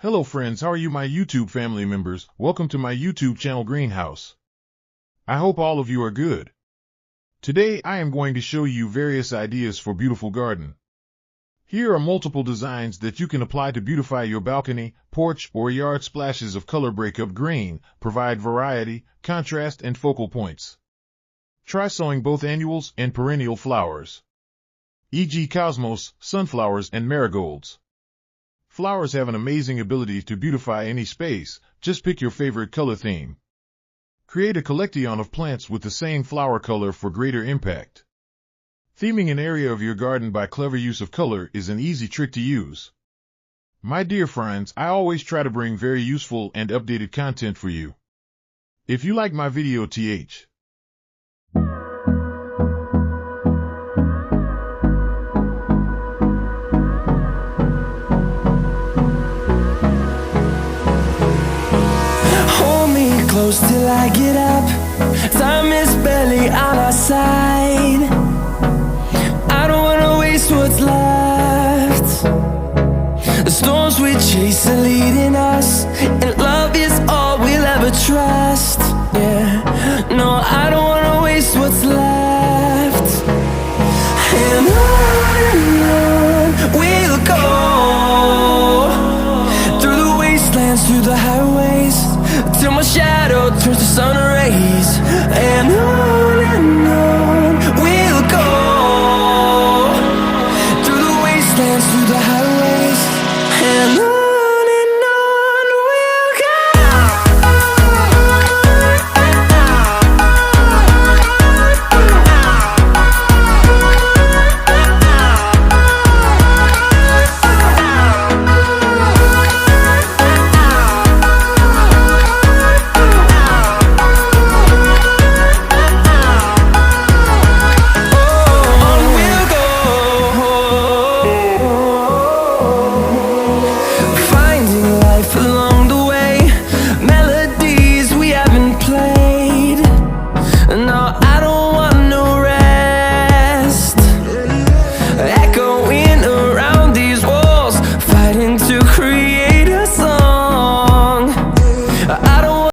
Hello friends, how are you my YouTube family members? Welcome to my YouTube channel Greenhouse. I hope all of you are good. Today I am going to show you various ideas for beautiful garden. Here are multiple designs that you can apply to beautify your balcony, porch, or yard. Splashes of color break up grain, provide variety, contrast, and focal points. Try sowing both annuals and perennial flowers, e.g. cosmos, sunflowers, and marigolds. Flowers have an amazing ability to beautify any space. Just pick your favorite color theme. Create a collection of plants with the same flower color for greater impact. Theming an area of your garden by clever use of color is an easy trick to use. My dear friends, I always try to bring very useful and updated content for you. If you like my video, close till I get up. Time is barely on our side. I don't wanna waste what's left. The storms we chase are leading us, and love is all we'll ever trust. Yeah, no, I don't wanna waste what's left. And on we'll go, through the wastelands, through the highways, till my shadow